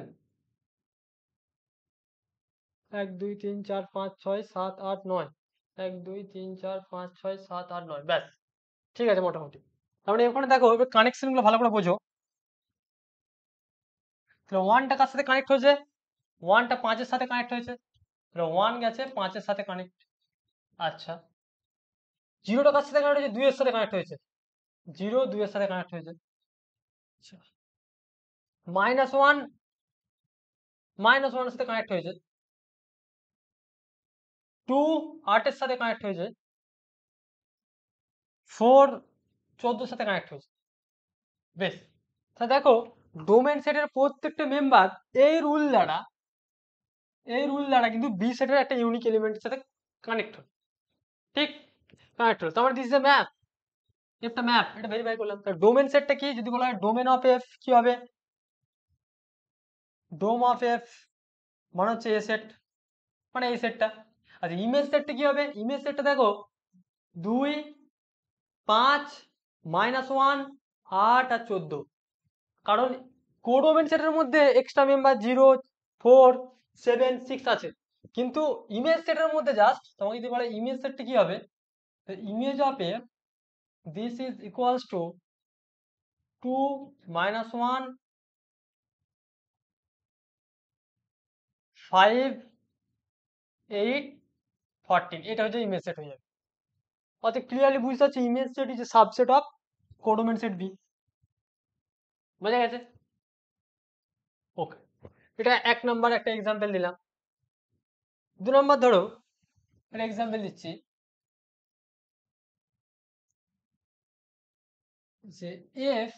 1 2 3 4 5 6 7 8 9, 1 2 3 4 5 6 7 8 9, ব্যাস ঠিক আছে মোটামুটি। তারপরে ওখানে দেখো কানেকশন গুলো ভালো করে বোঝো, তাহলে ওয়ানটা কার সাথে কানেক্ট হয়েছে, ওয়ানটা 5-এর সাথে কানেক্ট হয়েছে, তাহলে ওয়ান গেছে 5-এর সাথে কানেক্ট। আচ্ছা, জিরোটা কার সাথে কানেক্ট হয়েছে, 2-এর সাথে কানেক্ট হয়েছে, জিরো 2-এর সাথে কানেক্ট হয়েছে। আচ্ছা, -1 -1-এর সাথে কানেক্ট হয়েছে, 2 8-এর সাথে কানেক্ট হয়েছে, 4 14-এর সাথে কানেক্ট হয়েছে। বেশ, তা দেখো ডোমেন সেটের প্রত্যেকটা মেম্বার এই রুল দ্বারা, এই রুল দ্বারা কিন্তু বি সেটের একটা ইউনিক এলিমেন্টের সাথে কানেক্ট হয়, ঠিক কানেক্ট হলো, তার মানে দিস ইজ এ ম্যাপ, একটা ম্যাপ, এটা ভেরিফাই করলাম। তার ডোমেন সেটটা কি, যদি বলা হয় ডোমেন অফ এফ কি হবে, ডোম অফ এফ মানে হচ্ছে এ সেট, মানে এই সেটটা। আচ্ছা ইমেজ সেটটা কি হবে, ইমেজ সেটটা দেখো 2 5 -1 8 আর 14, কারণ কোডোমেন সেটের মধ্যে এক্সট্রা মেম্বার 0 4 7 6 আছে, কিন্তু ইমেজ সেটের মধ্যে জাস্ট তোমাকে যদি বলে ইমেজ সেটটা কি হবে, image of A this is equals to 2 -1 5 8 14, এটা হচ্ছে ইমেজ সেট হয়ে যাবে। অতএব ক্লিয়ারলি বুঝতে পারছি image set is a subset of codomain set B. বোঝা গেছে? ওকে, এটা 1 নাম্বার একটা এক্সাম্পল দিলাম। 2 নাম্বার ধরো একটা এক্সাম্পল দিচ্ছি যে if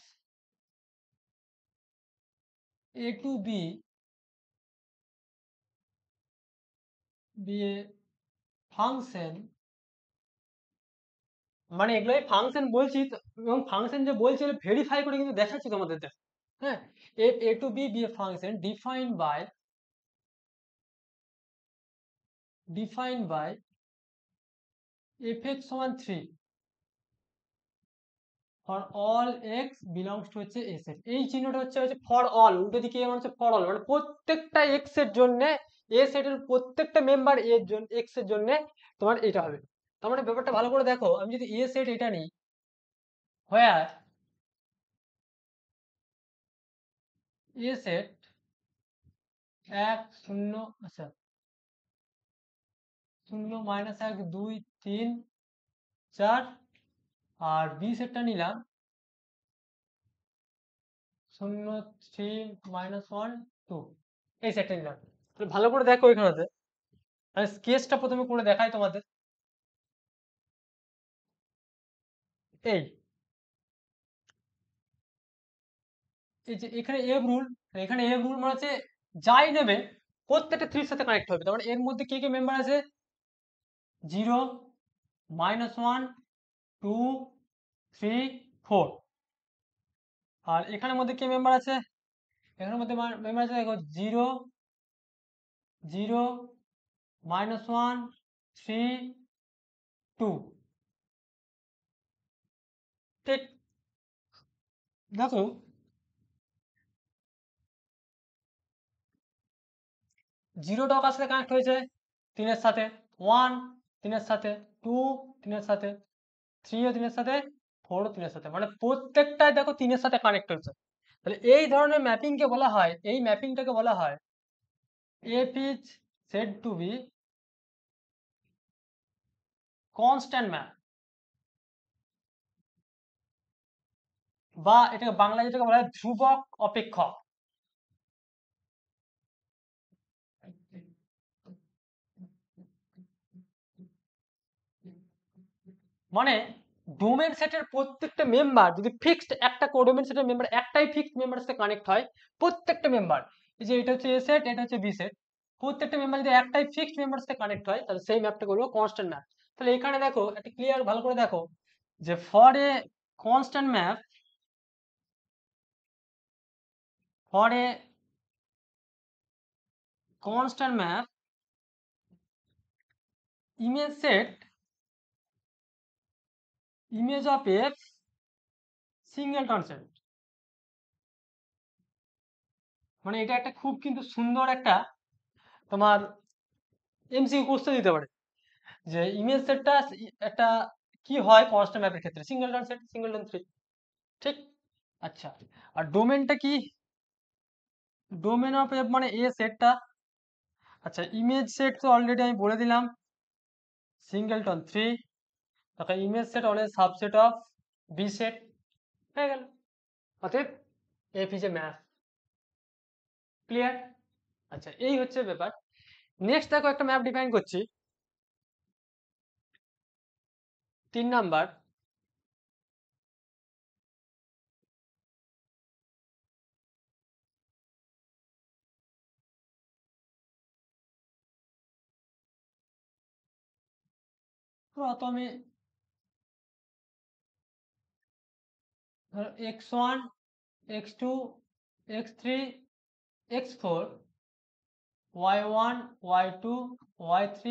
a to be a function, মানে এগুলোই ফাংশন বলছি এবং ফাংশন যে বলছি ভেরিফাই করে কিন্তু দেখাচ্ছি তোমাদের, হ্যাঁ। if a to be a function defined by fx সমান 3 for all x belongs to হচ্ছে a set। এই চিহ্নটা হচ্ছে ফর অল, উল্টো দিকে মানে হচ্ছে ফর অল, মানে প্রত্যেকটা x এর জন্য a সেটের প্রত্যেকটা মেম্বার এর জন্য x এর জন্য তোমার এটা হবে। তার মানে ব্যাপারটা ভালো করে দেখো, আমি যদি a সেট এটা নিই, where a সেট 1 0, আচ্ছা 0 -1 2 3 4, আর বি সেটটা নিলাম 0 3 -1 2, এই সেটটা নিলাম। তাহলে ভালো করে দেখো এখানেতে, আমি স্কেচটা প্রথমে করে দেখাই তোমাদের। এই এই যে এখানে এফ রুল, এখানে এফ রুল মানে হচ্ছে যাই নেবে প্রত্যেকটা থ্রির সাথে কানেক্ট হবে। তার মানে এর মধ্যে কে কে মেম্বার আছে, 0 -1 2 3 4, আর এখানের মধ্যে কে মেম্বার আছে, এখানের মধ্যে মেম্বার আছে দেখো 0 0 -1 3 2। ঠিক, দেখো 0টাও কার সাথে কানেক্ট হয়েছে, 3 এর সাথে, 1 3 এর সাথে, 2 3 এর সাথে, 3ও 3 এর সাথে, 4ও 3 এর সাথে, মানে প্রত্যেকটাই দেখো 3 এর সাথে কানেক্ট হয়েছে। তাহলে এই ধরনের ম্যাপিংকে বলা হয়, এই ম্যাপিংটাকে বলা হয় f is said to be constant map, বা এটাকে বাংলায় যেটাকে বলা হয় ধ্রুবক অপেক্ষক। মানে ডোমেন সেটের প্রত্যেকটা মেম্বার যদি ফিক্সড একটা কোডোমেন সেটের মেম্বার একটাই ফিক্সড মেম্বারের সাথে কানেক্ট হয়, প্রত্যেকটা মেম্বার, এই যে এটা হচ্ছে এ সেট এটা হচ্ছে বি সেট, প্রত্যেকটা মেম্বার যদি একটাই ফিক্সড মেম্বারের সাথে কানেক্ট হয় তাহলে সেই ম্যাপটা বলবো কনস্ট্যান্ট ম্যাপ। তাহলে এখানে দেখো একটা ক্লিয়ার ভালো করে দেখো যে for a constant map, for a constant map image set image of A singleton set, মানে এটা একটা খুব কিন্তু সুন্দর একটা তোমার এমসিকিউ কোশ্চেন দিতে পারে যে ইমেজ সেটটা একটা কি হয় কনস্ট্যান্ট ম্যাপের ক্ষেত্রে, সিঙ্গেলটন সেট সিঙ্গেলটন থ্রি। ঠিক, আচ্ছা, আর ডোমেনটা কি, ডোমেন অফ এফ মানে এ সেটটা, আচ্ছা ইমেজ সেট তো অলরেডি আমি বলে দিলাম সিঙ্গেলটন থ্রি, তারপর image set always subset of B set, হয়ে গেল। অতএব F is a map. Clear? আচ্ছা এই হচ্ছে ব্যাপার। নেক্সট দেখো একটা ম্যাপ ডিফাইন করছি, 3 নাম্বার। প্রথমে ধরো x1 x2 x3 x4 y1 y2 y3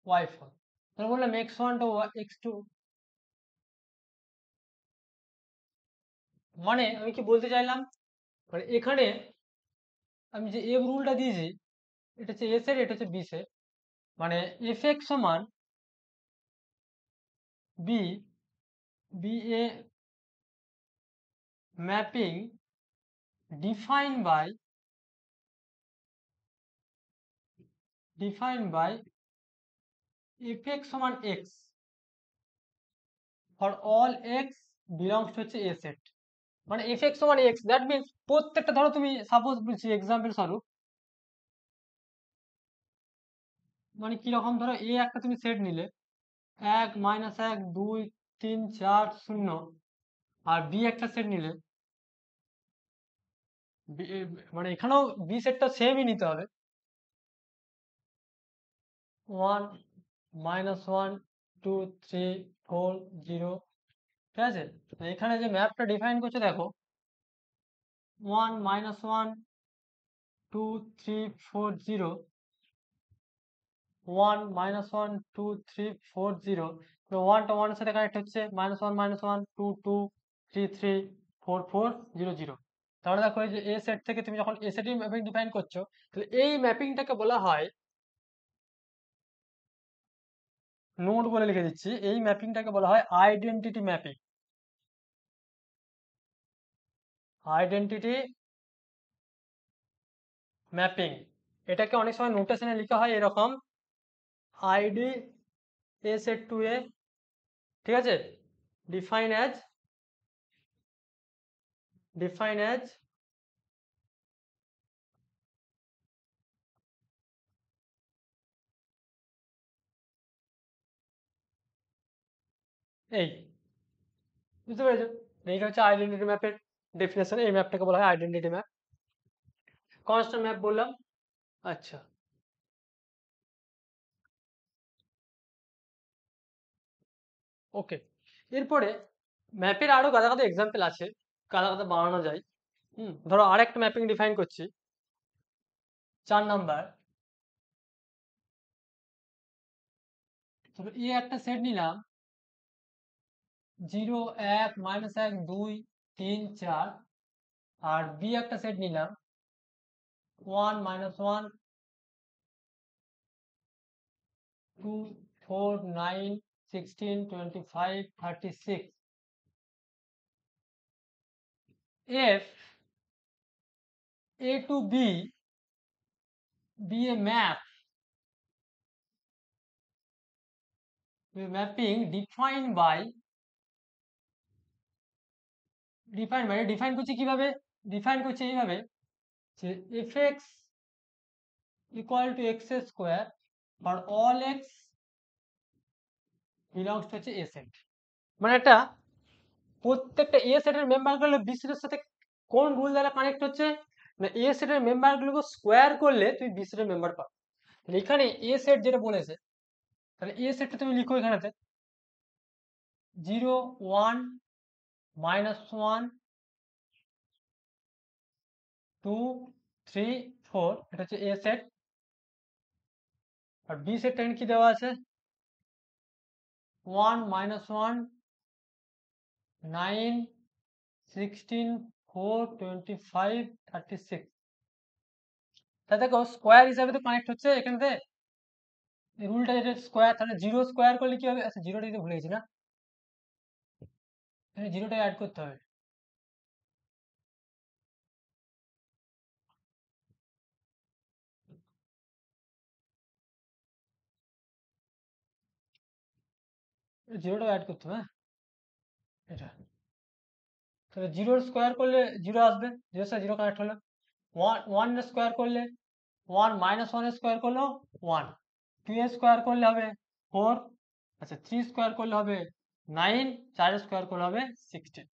y4, তাহলে বললাম x1 to x2, মানে আমি কি বলতে চাইলাম, মানে এখানে আমি যে এফ রুলটা দিয়েছি, এটা হচ্ছে এ সেট, এটা হচ্ছে বি সেট, মানে এফ এক্স সমান B, be a mapping define by F X সমান X for all X belongs to হচ্ছে এ সেট। মানে এফ এক্স সমান এক্স, দ্যাট মিনস প্রত্যেকটা, ধরো তুমি সাপোজ বলছি এক্সাম্পল স্বরূপ, মানে কিরকম, ধরো এ একটা তুমি সেট নিলে, 1 -1 2 3 4 0, আর বি একটা সেট নিলে, মানে এখানেও বি সেটটা সেমই নিতে হবে, 1 -1 2 3 4 0, ঠিক আছে? তো এখানে যে ম্যাপটা ডিফাইন করছে দেখো, 1 -1 2 3 4 0, 1 -1 2 3 4 0, তো ওয়ানটা ওয়ানের সাথে কানেক্ট হচ্ছে, -1 -1 2 2 3 3 4 4 0 0। তাহলে দেখো এই যে এ সেট থেকে তুমি যখন এ সেটের ম্যাপিং ডিফাইন করছো, তাহলে এই ম্যাপিংটাকে বলা হয়, নোড বলে লিখে দিচ্ছি, এই ম্যাপিংটাকে বলা হয় আইডেন্টিটি ম্যাপিং। আইডেন্টিটি ম্যাপিং, এটাকে অনেক সময় নোটেশনে লেখা হয় এরকম, আইডি এ সেট টু এ, ঠিক আছে, ডিফাইন অ্যাজ ডিফাইন অ্যাজ এই, বুঝতে পেরেছো? এইটা হচ্ছে আইডেন্টিটি ম্যাপের ডেফিনেশন, এই ম্যাপটাকে বলা হয় আইডেন্টিটি ম্যাপ। কনস্ট্যান্ট ম্যাপ বললাম। আচ্ছা, ওকে। এরপরে ম্যাপের আরো গাদা গাদা এক্সাম্পল আছে, গাদা গাদা বানানো যায়। ধরো আরেকটা ম্যাপিং ডিফাইন করছি, 4 নাম্বার। ধরো এ একটা সেট নিলাম, 0 1 -1 2 3 4, আর বি একটা সেট নিলাম, 1 -1 2 4 9 16 25 36। if a to b be a mapping define করছি কিভাবে, ডিফাইন করছি এইভাবে, যে F x equal to x square for all X belongs to হচ্ছে এ সেট। মানে এটা প্রত্যেকটা এ সেটের মেম্বারগুলো বি সেটের সাথে কোন রুল দ্বারা কানেক্ট হচ্ছে, না এ সেটের মেম্বারগুলোকে স্কোয়ার করলে তুমি বি সেটের মেম্বার পাবে। তাহলে এখানে এ সেট যেটা বলেছে, তাহলে এ সেটটা তুমি লিখো এখানেতে, 0 1 -1 2 3 4, এটা হচ্ছে এ সেট। আর বি সেটটা এখানে কি দেওয়া আছে, 1 -1 9 16 4 25 36। তা দেখো স্কোয়ার হিসাবে তো কানেক্ট হচ্ছে এখানে, রুলটা যেটা স্কোয়ার, তাহলে 0 স্কোয়ার করলে কি হবে, আচ্ছা জিরোটা দিতে ভুলে গেছি না, এখানে জিরোটা অ্যাড করতে হবে। জিরোটা অ্যাড করতে হবে, হ্যাঁ, এটা, তাহলে 0 স্কোয়ার করলে জিরো আসবে, জিরোর সাথে জিরো কানেক্ট হলো। 1 স্কোয়ার করলে 1 -1 স্কোয়ার করলেও 1, 2 স্কোয়ার করলে হবে 4, আচ্ছা 3 স্কোয়ার করলে হবে 9, 4 স্কোয়ার করলে হবে 16।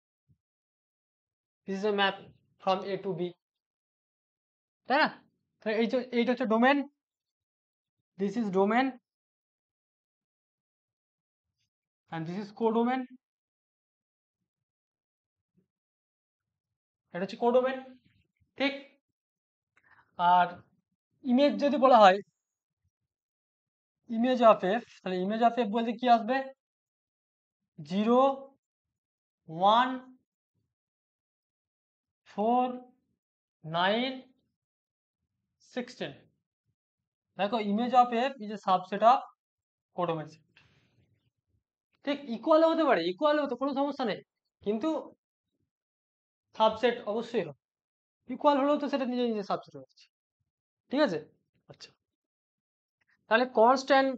This is a map from A to B, তাই না? তাহলে এইটা হচ্ছে domain, this is domain, and this is codomain, এটা হচ্ছে কোডোমেন, ঠিক। আর ইমেজ যদি বলা হয়, ইমেজ অফ এফ, তাহলে ইমেজ অফ এফ বলতে কি আসবে, 0 1 4 9 16 দেখো image of F is a subset of codomain set. ঠিক ইকুয়াল হতে পারে, ইকুয়াল হতে কোনো সমস্যা নেই, কিন্তু সাবসেট অবশ্যই হবে। ইকুয়াল হলেও তো সেটা নিজে নিজে সাবসেট হয়ে যাচ্ছে। ঠিক আছে, আচ্ছা তাহলে কনস্ট্যান্ট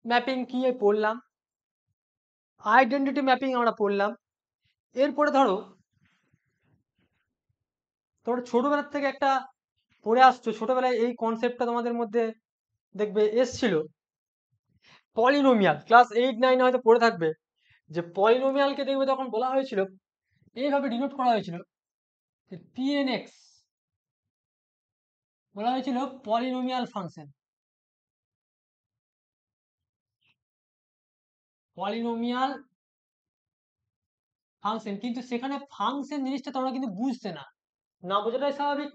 ম্যাপিং কি পড়লাম, আইডেন্টিটি ম্যাপিং আমরা পড়লাম। এরপরে ধরো তোমরা ছোটবেলার থেকে একটা পড়ে আসছো, ছোটবেলায় এই কনসেপ্টটা তোমাদের মধ্যে দেখবে এসছিল, পলিনোমিয়াল। ক্লাস 8 9 হয়তো পড়ে থাকবে যে পলিনোমিয়ালকে দেখবে তখন বলা হয়েছিল, এইভাবে ডিনোট করা হয়েছিল যে পিএনএক্স, বলা হয়েছিল পলিনোমিয়াল ফাংশন, পলিনোমিয়াল ফাংশন। কিন্তু সেখানে ফাংশন জিনিসটা তোমরা কিন্তু বুঝতে না, না বোঝাটাই স্বাভাবিক,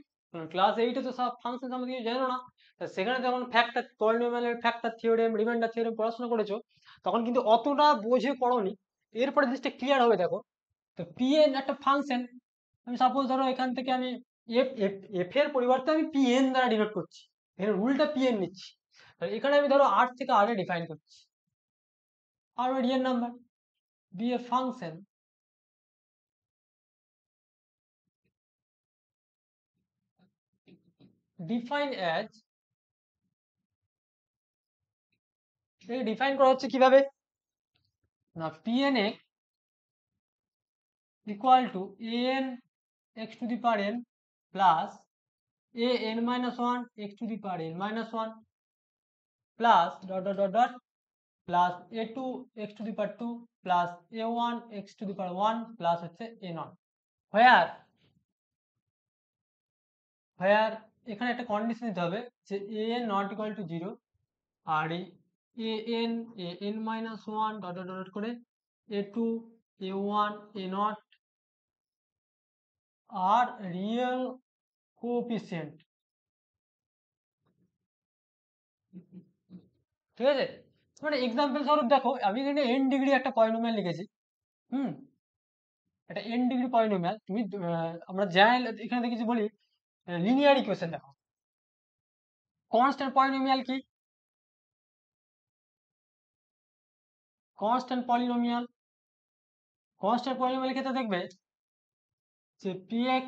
ক্লাস 8-এ তো সব ফাংশন সম্বন্ধে কিছু জানো না। সেখানে যখন ফ্যাক্টর, পলিনোমিয়ালের ফ্যাক্টর থিওরেম, রিমাইন্ডার থিওরেম পড়াশোনা করেছো, তখন কিন্তু অতটা বোঝে পড়োনি। এরপরে জিনিসটা ক্লিয়ার হবে দেখো। তো পিএন একটা ফাংশন, আমি সাপোজ ধরো এখান থেকে আমি এফ এফ এফ এর পরিবর্তে আমি পিএন দ্বারা ডিনোট করছি, এখানে রুলটা পিএন নিচ্ছি। তাহলে এখানে আমি ধরো আর থেকে আর এ ডিফাইন করছি, আর real number, B A function define as, define করা হচ্ছে কিভাবে না, PNA equal to an x to the power n plus an minus 1 x to the power n minus 1 plus dot dot dot dot plus a2 x to the power 2 plus a1 x to the power 1 plus হচ্ছে a0, where where এখানে একটা condition দিতে হবে যে an not equal to 0, আর এই an minus 1 dot dot dot করে a2 a1 a0 আর real coefficient. ঠিক আছে, মানে এক্সাম্পল স্বরূপ দেখো আমি এখানে n ডিগ্রি একটা পলিনোমিয়াল লিখেছি। হুম, এটা n ডিগ্রি পলিনোমিয়াল। তুমি আমরা যাই এখানে দেখেছি বলি লিনিয়ার ইকুয়েশন। দেখো কনস্ট্যান্ট পলিনোমিয়াল কি, কনস্ট্যান্ট পলিনোমিয়াল, কনস্ট্যান্ট পলিনোমিয়াল ক্ষেত্রে দেখবে যে px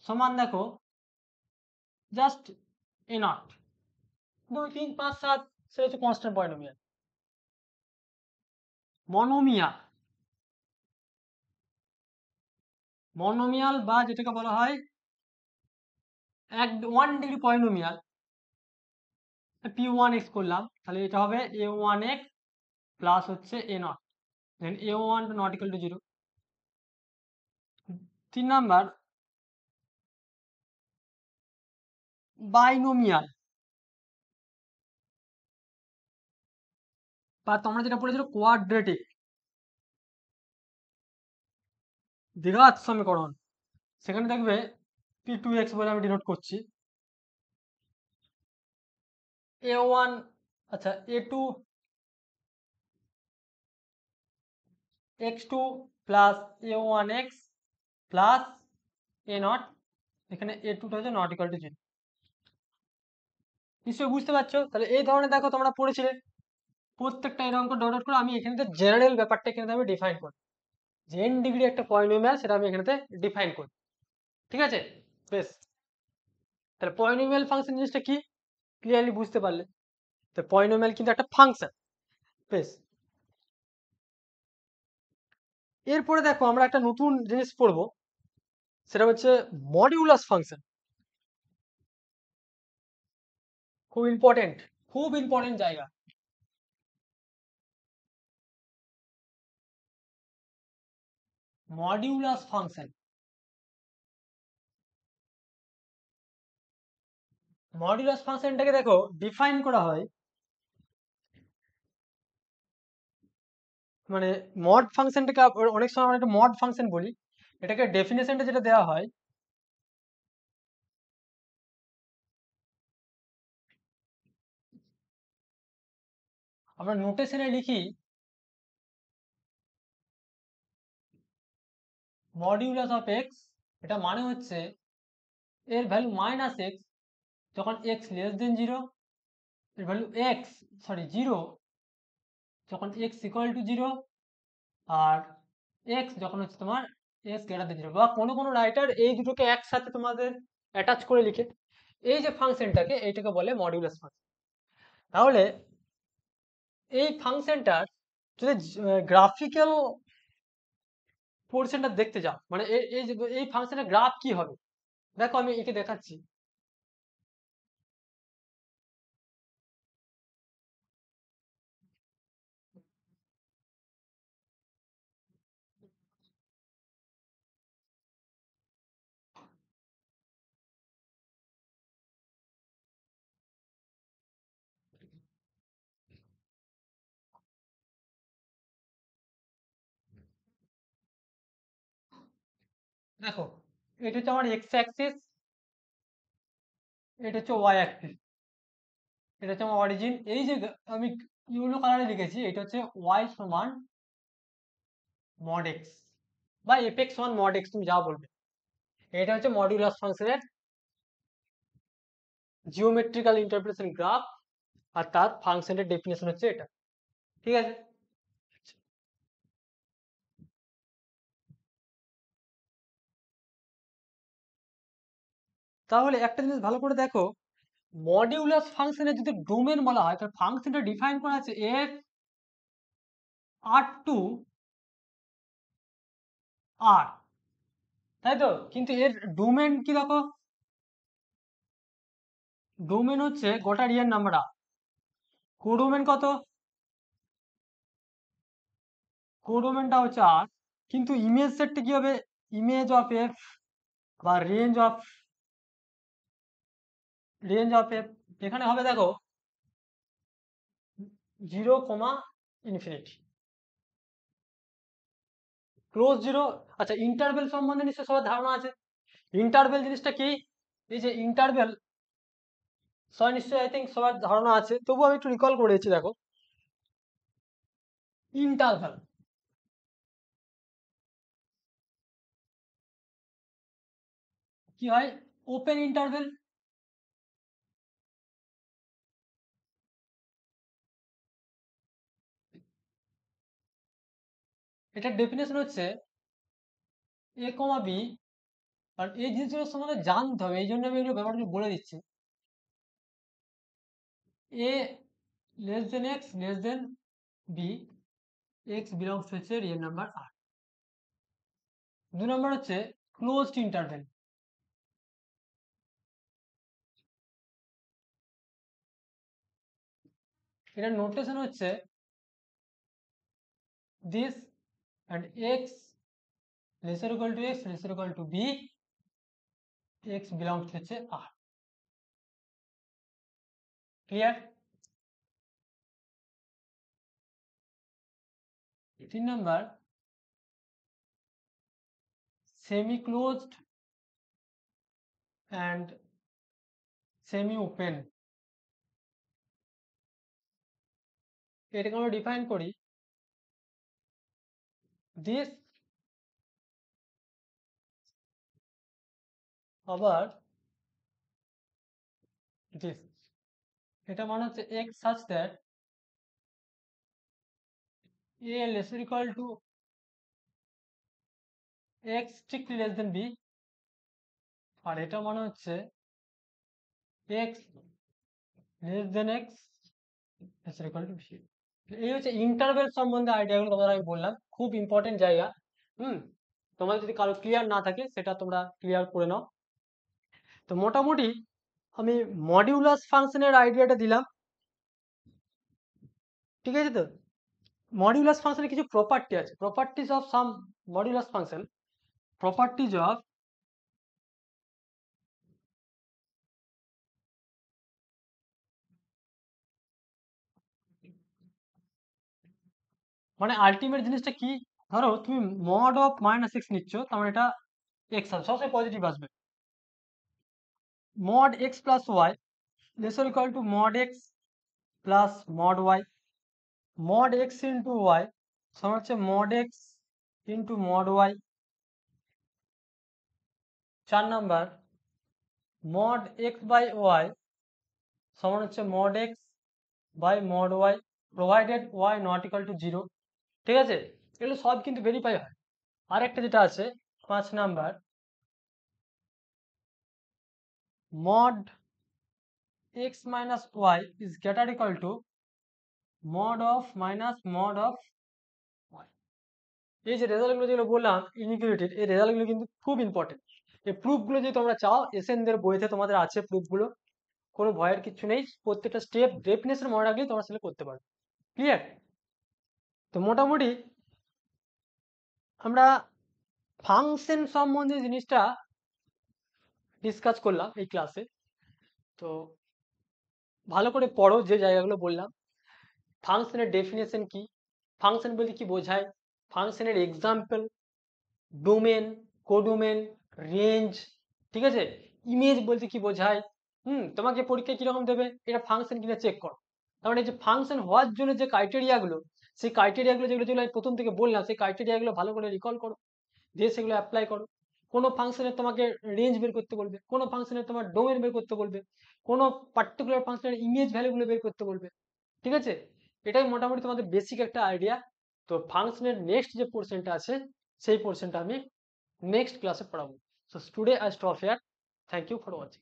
সমান দেখো জাস্ট a নট, 2 3 5 7, সেটা হচ্ছে কনস্ট্যান্ট পলিনোমিয়াল। মনোমিয়াল, মনোমিয়াল বা যেটাকে বলা হয় 1 ডিগ্রি পলিনোমিয়াল, p1x করলাম, তাহলে এটা হবে a1x প্লাস হচ্ছে a0, then a1 not equal to 0। 3 number binomial, বা তোমরা যেটা পড়েছিল কোয়াড্রেটিক, দ্বিঘাত সমীকরণ। সেখানে দেখবে p2x বলে আমি ডিনোট করছি, a1 আচ্ছা a2 x2 plus a1x plus a0, এখানে a2টা হচ্ছে নট ইকুয়াল টু 0। নিশ্চয়ই বুঝতে পারছো। তাহলে এই ধরনের দেখো তোমরা পড়েছিলে প্রত্যেকটা এরকম করে ডট ডট করে আমি এখানে জেনারেল ব্যাপারটা এখানে আমি ডিফাইন করি, যে n ডিগ্রি একটা পলিনোমিয়াল সেটা আমি এখানে ডিফাইন করি। ঠিক আছে, বেশ। তাহলে পলিনোমিয়াল ফাংশন জিনিসটা কি ক্লিয়ারলি বুঝতে পারলে। তো পলিনোমিয়াল কিন্তু একটা ফাংশন, বেশ। এরপরে দেখো আমরা একটা নতুন জিনিস পড়বো, সেটা হচ্ছে মডিউলাস ফাংশন। খুব ইম্পর্টেন্ট, খুব ইম্পর্টেন্ট জায়গা। মডিউলাস ফাংশন, মডিউলাস ফাংশনটাকে দেখো ডিফাইন করা হয়, মানে মড ফাংশনটাকে অনেক সময় আমরা একটা মড ফাংশন বলি, এটাকে ডেফিনেশনটা যেটা দেওয়া হয়, আমরা নোটেশনে লিখি মডিউলাস অফ এক্স, এটা মানে হচ্ছে এর ভ্যালু -x যখন x লেস দেন 0, এর ভ্যালু জিরো যখন x ইকুয়াল টু 0, আর x যখন হচ্ছে তোমার x গ্রেটার দেন 0। বা কোনো রাইটার এই দুটোকে একসাথে তোমাদের অ্যাটাচ করে লিখে এই যে ফাংশনটাকে এইটাকে বলে মডিউলাস ফাংশন। তাহলে এই ফাংশনটার যদি গ্রাফিক্যাল পোর্শনটা দেখতে যাও, মানে এই ফাংশনের গ্রাফ কি হবে, দেখো আমি একে দেখাচ্ছি। দেখো এটা হচ্ছে আমার এক্স অ্যাক্সিস, এটা হচ্ছে ওয়াই অ্যাক্সিস, এটা হচ্ছে আমার অরিজিন। এই যে আমি ইউলো কালারে লিখেছি, এটা হচ্ছে ওয়াই সমান মড এক্স বা এফ এক্স সমান মড এক্স, তুমি যা বলবে। এটা হচ্ছে মডিউলাস ফাংশনের জিওমেট্রিক্যাল ইন্টারপ্রিটেশন গ্রাফ, আর তার ফাংশনের ডেফিনেশন হচ্ছে এটা। ঠিক আছে, তাহলে একটা জিনিস ভালো করে দেখো, মডিউলাস ফাংশনের যদি ডোমেন বলা হয়, তাহলে ফাংশনটা ডিফাইন করা আছে এফ আর টু আর, তাই তো? কিন্তু এর ডোমেন কি দেখো, ডোমেন হচ্ছে গোটা রিয়েল নাম্বার আর। কোডোমেন কত? কোডোমেনটা হচ্ছে আর। কিন্তু ইমেজ সেটটা কি হবে? ইমেজ অফ এফ বা রেঞ্জ অফ এফ এখানে হবে দেখো 0, ক্লোজ জিরো। আচ্ছা, ইন্টারভেল সম্বন্ধে নিশ্চয় সবার ধারণা আছে। ইন্টারভেল জিনিসটা কি? এই যে ইন্টারভেল, সবাই নিশ্চয়ই আই থিঙ্ক সবার ধারণা আছে, তবু আমি একটু রিকল করেছি। দেখো ইন্টারভেল কি হয়? Open interval. এটার ডেফিনেশন হচ্ছে এ কমা বি, আর এই জিনিসগুলো সম্বন্ধে জানতে হবে, এই জন্য আমি এগুলো ব্যাপারটা বলে দিচ্ছি। A less than X less than B, X belongs হচ্ছে রিয়েল নাম্বার আর। 2 নম্বর হচ্ছে ক্লোজড ইন্টারভেল। এটার নোটেশন হচ্ছে this and x lesser equal to x lesser equal to b, x belongs হচ্ছে r। Clear? 3 number semi closed and semi open. এটাকে আমরা define করি this আবার this. এটা মানে হচ্ছে x such that a lesser equal to x strictly less than b, আর এটা মানে হচ্ছে x less than x lesser equal to b। এই হচ্ছে ইন্টারভেল সম্বন্ধে আইডিয়াগুলো তোমাদের আমি বললাম, খুব ইম্পর্টেন্ট জায়গা। হুম, তোমাদের যদি কারো ক্লিয়ার না থাকে সেটা তোমরা ক্লিয়ার করে নাও। তো মোটামুটি আমি মডিউলাস ফাংশনের আইডিয়াটা দিলাম, ঠিক আছে তো? মডিউলাস ফাংশনের কিছু প্রপার্টি আছে, properties of some modulus function. Properties of মানে আলটিমেট জিনিসটা কি? ধরো তুমি মড অফ -x নিচ্ছ, তার মানে এটা এক্স আসবে, সবসময় পজিটিভ আসবে। Mod X plus Y lesser equal to mod X plus mod Y. Mod X into Y সমান হচ্ছে mod X into mod Y. 4 number mod x by y সমান হচ্ছে mod x by mod y provided y not equal to 0। ঠিক আছে, এগুলো সব কিন্তু verify হয়। আর একটা যেটা আছে 5 number mod x minus y is greater equal to mod of minus mod of y। এই যে রেজাল্টগুলো যেগুলো বললাম ইনইকুয়ালিটির, এই রেজাল্টগুলো কিন্তু খুব ইম্পর্টেন্ট। এই প্রুফগুলো যদি তোমরা চাও এসএনদের বইতে তোমাদের আছে প্রুফগুলো, কোনো ভয়ের কিছু নেই, প্রত্যেকটা স্টেপ ডেফিনেশন মনে রাখলেই তোমরা সেটা করতে পারবে। ক্লিয়ার? তো মোটামুটি আমরা ফাংশন সম্বন্ধে জিনিসটা ডিসকাস করলাম এই ক্লাসে। তো ভালো করে পড়ো যে জায়গাগুলো বললাম। ফাংশনের ডেফিনেশন কি, ফাংশন বলতে কি বোঝায়, ফাংশনের এক্সাম্পল, ডোমেন, কোডোমেন, রেঞ্জ, ঠিক আছে, ইমেজ বলতে কি বোঝায়, তোমাকে পরীক্ষায় কিরকম দেবে এটা ফাংশন কিনা চেক করো। তার মানে যে ফাংশন হওয়ার জন্য যে ক্রাইটেরিয়াগুলো, সেই ক্রাইটেরিয়াগুলো যেগুলো যেগুলো আমি প্রথম থেকে বললাম, সেই ক্রাইটেরিয়াগুলো ভালো করে রিকল করো, দিয়ে সেগুলো অ্যাপ্লাই করো। কোনো ফাংশনের তোমাকে রেঞ্জ বের করতে বলবে, কোনো ফাংশনের তোমার ডোমেন বের করতে বলবে, কোনো পার্টিকুলার ফাংশনের ইমেজ ভ্যালুগুলো বের করতে বলবে। ঠিক আছে, এটাই মোটামুটি তোমাদের বেসিক একটা আইডিয়া। তো ফাংশনের নেক্সট যে পোর্শনটা আছে সেই পোর্শনটা আমি নেক্সট ক্লাসে পড়াবো। So today I stop here. Thank you for watching.